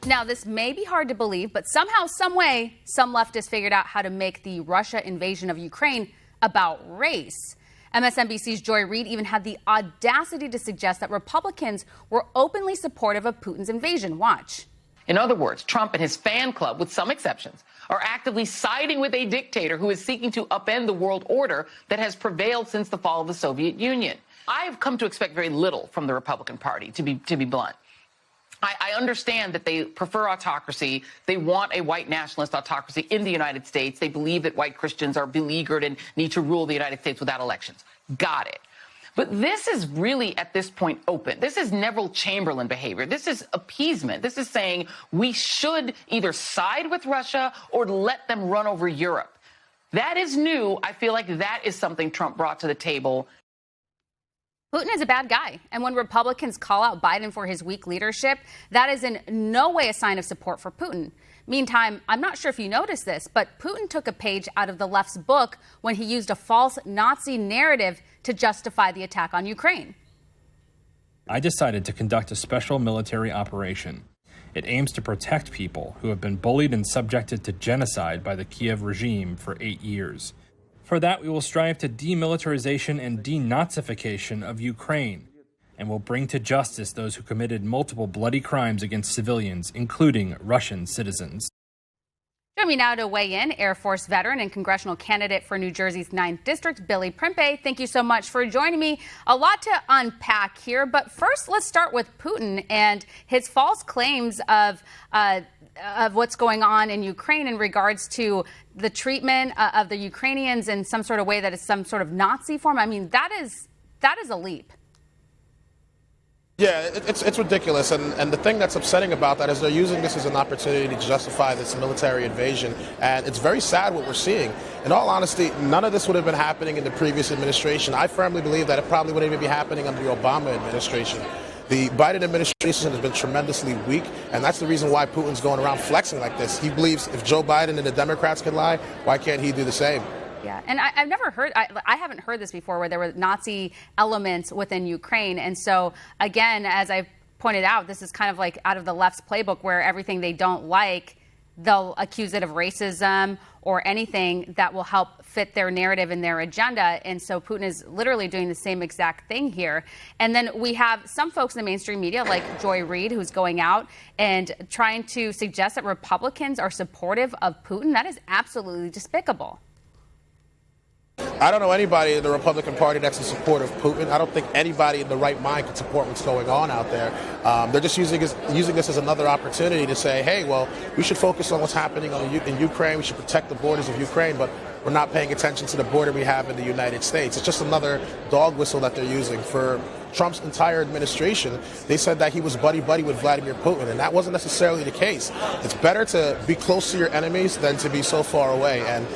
Now, this may be hard to believe, but somehow, some way, some leftists figured out how to make the Russia invasion of Ukraine about race. MSNBC's Joy Reid even had the audacity to suggest that Republicans were openly supportive of Putin's invasion. Watch. In other words, Trump and his fan club, with some exceptions, are actively siding with a dictator who is seeking to upend the world order that has prevailed since the fall of the Soviet Union. I have come to expect very little from the Republican Party, to be blunt. I understand that they prefer autocracy. They want a white nationalist autocracy in the United States. They believe that white Christians are beleaguered and need to rule the United States without elections. Got it. But this is really, at this point, open. This is Neville Chamberlain behavior. This is appeasement. This is saying we should either side with Russia or let them run over Europe. That is new. I feel like that is something Trump brought to the table. Putin is a bad guy, and when Republicans call out Biden for his weak leadership, that is in no way a sign of support for Putin. Meantime, I'm not sure if you noticed this, but Putin took a page out of the left's book when he used a false Nazi narrative to justify the attack on Ukraine. I decided to conduct a special military operation. It aims to protect people who have been bullied and subjected to genocide by the Kiev regime for 8 years. For that, we will strive to demilitarization and denazification of Ukraine, and will bring to justice those who committed multiple bloody crimes against civilians, including Russian citizens. Join me now to weigh in, Air Force veteran and congressional candidate for New Jersey's 9th District, Billy Prempeh. Thank you so much for joining me. A lot to unpack here, but first let's start with Putin and his false claims of what's going on in Ukraine in regards to the treatment of the Ukrainians in some sort of way that is some sort of Nazi form. I mean, that is a leap. Yeah, it's ridiculous. And the thing that's upsetting about that is they're using this as an opportunity to justify this military invasion. And it's very sad what we're seeing. In all honesty, none of this would have been happening in the previous administration. I firmly believe that it probably wouldn't even be happening under the Obama administration. The Biden administration has been tremendously weak, and that's the reason why Putin's going around flexing like this. He believes if Joe Biden and the Democrats can lie, why can't he do the same? Yeah, and I've never heard, I haven't heard this before, where there were Nazi elements within Ukraine. And so, again, as I pointed out, this is kind of like out of the left's playbook where everything they don't like, they'll accuse it of racism or anything that will help fit their narrative and their agenda. And so Putin is literally doing the same exact thing here. And then we have some folks in the mainstream media, like Joy Reid, who's going out and trying to suggest that Republicans are supportive of Putin. That is absolutely despicable. I don't know anybody in the Republican Party that's in support of Putin. I don't think anybody in the right mind can support what's going on out there. They're just using this as another opportunity to say, hey, well, we should focus on what's happening in Ukraine. We should protect the borders of Ukraine, but we're not paying attention to the border we have in the United States. It's just another dog whistle that they're using. For Trump's entire administration, they said that he was buddy-buddy with Vladimir Putin, and that wasn't necessarily the case. It's better to be close to your enemies than to be so far away. And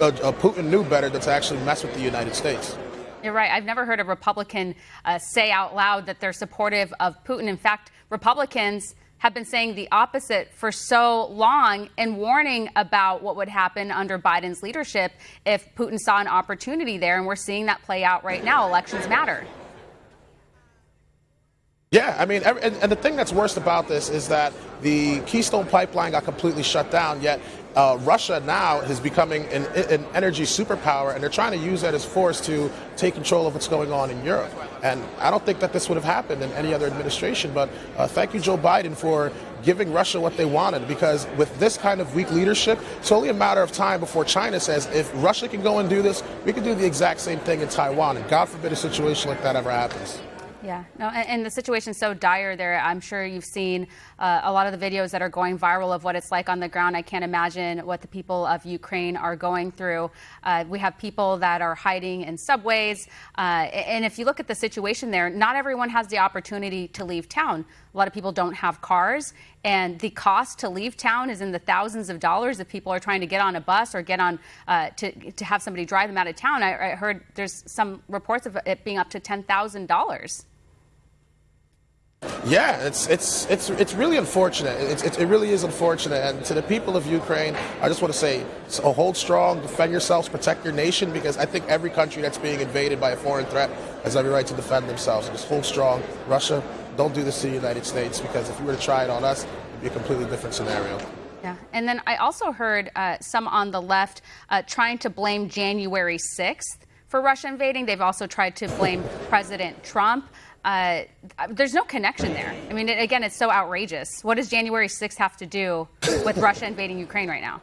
Putin knew better than to actually mess with the United States. You're right. I've never heard a Republican say out loud that they're supportive of Putin. In fact, Republicans have been saying the opposite for so long and warning about what would happen under Biden's leadership if Putin saw an opportunity there. And we're seeing that play out right now. Elections matter. Yeah, I mean, and the thing that's worst about this is that the Keystone Pipeline got completely shut down, yet Russia now is becoming an energy superpower, and they're trying to use that as force to take control of what's going on in Europe. And I don't think that this would have happened in any other administration, but thank you, Joe Biden, for giving Russia what they wanted, because with this kind of weak leadership, it's only a matter of time before China says, if Russia can go and do this, we can do the exact same thing in Taiwan, and God forbid a situation like that ever happens. Yeah, no, and the situation's so dire there. I'm sure you've seen a lot of the videos that are going viral of what it's like on the ground. I can't imagine what the people of Ukraine are going through. We have people that are hiding in subways. And if you look at the situation there, not everyone has the opportunity to leave town. A lot of people don't have cars, and the cost to leave town is in the thousands of dollars if people are trying to get on a bus or get on to have somebody drive them out of town. I heard there's some reports of it being up to $10,000. Yeah, it's really unfortunate. It really is unfortunate. And to the people of Ukraine, I just want to say, hold strong, defend yourselves, protect your nation, because I think every country that's being invaded by a foreign threat has every right to defend themselves. And just hold strong. Russia, don't do this to the United States, because if you were to try it on us, be a completely different scenario. Yeah, and then I also heard some on the left trying to blame January 6th for Russia invading. They've also tried to blame President Trump. There's no connection there. I mean, again, it's so outrageous. What does January 6th have to do with Russia invading Ukraine right now?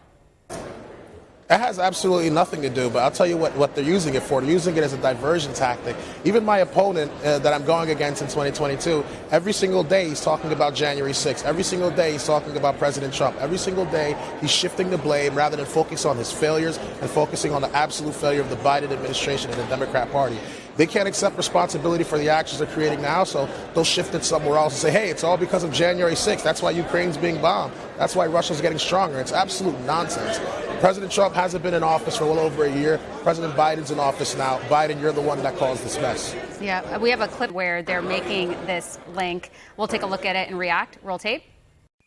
It has absolutely nothing to do, but I'll tell you what they're using it for. They're using it as a diversion tactic. Even my opponent that I'm going against in 2022, every single day he's talking about January 6th. Every single day he's talking about President Trump. Every single day he's shifting the blame rather than focus on his failures and focusing on the absolute failure of the Biden administration and the Democrat Party. They can't accept responsibility for the actions they're creating now, so they'll shift it somewhere else and say, hey, it's all because of January 6th. That's why Ukraine's being bombed. That's why Russia's getting stronger. It's absolute nonsense. President Trump hasn't been in office for well over a year. President Biden's in office now. Biden, you're the one that caused this mess. Yeah, we have a clip where they're making this link. We'll take a look at it and react. Roll tape.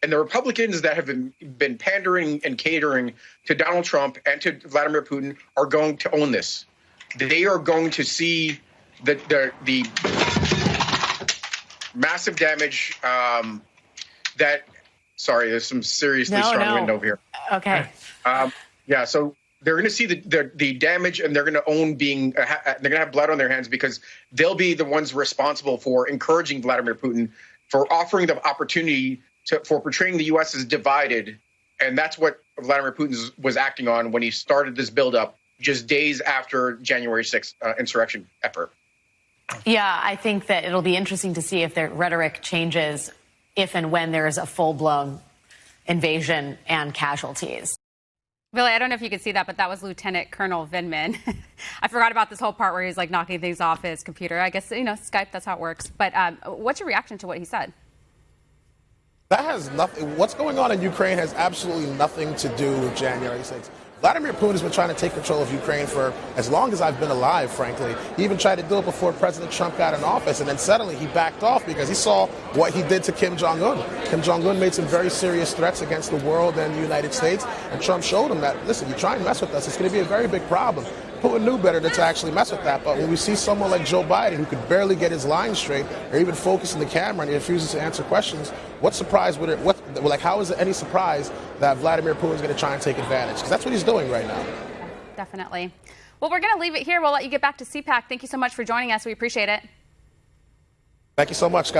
And the Republicans that have been pandering and catering to Donald Trump and to Vladimir Putin are going to own this. They are going to see the massive damage that. Sorry, there's some seriously strong wind over here. Okay. Yeah, so they're going to see the damage, and they're going to own being. They're going to have blood on their hands because they'll be the ones responsible for encouraging Vladimir Putin, for offering the opportunity for portraying the U.S. as divided, and that's what Vladimir Putin was acting on when he started this buildup just days after January 6th insurrection effort. Yeah, I think that it'll be interesting to see if their rhetoric changes if and when there is a full-blown invasion and casualties. Billy, I don't know if you could see that, but that was Lieutenant Colonel Vindman. I forgot about this whole part where he's like knocking things off his computer. I guess, Skype, that's how it works. But what's your reaction to what he said? That has nothing. What's going on in Ukraine has absolutely nothing to do with January 6th. Vladimir Putin has been trying to take control of Ukraine for as long as I've been alive, frankly. He even tried to do it before President Trump got in office, and then suddenly he backed off because he saw what he did to Kim Jong-un. Kim Jong-un made some very serious threats against the world and the United States, and Trump showed him that, listen, you try and mess with us, it's going to be a very big problem. Putin knew better than to actually mess with that, but when we see someone like Joe Biden who could barely get his lines straight or even focus in the camera and he refuses to answer questions, what surprise would it, how is it any surprise that Vladimir Putin is going to try and take advantage? Because that's what he's doing right now. Definitely. Well, we're going to leave it here. We'll let you get back to CPAC. Thank you so much for joining us. We appreciate it. Thank you so much. God bless.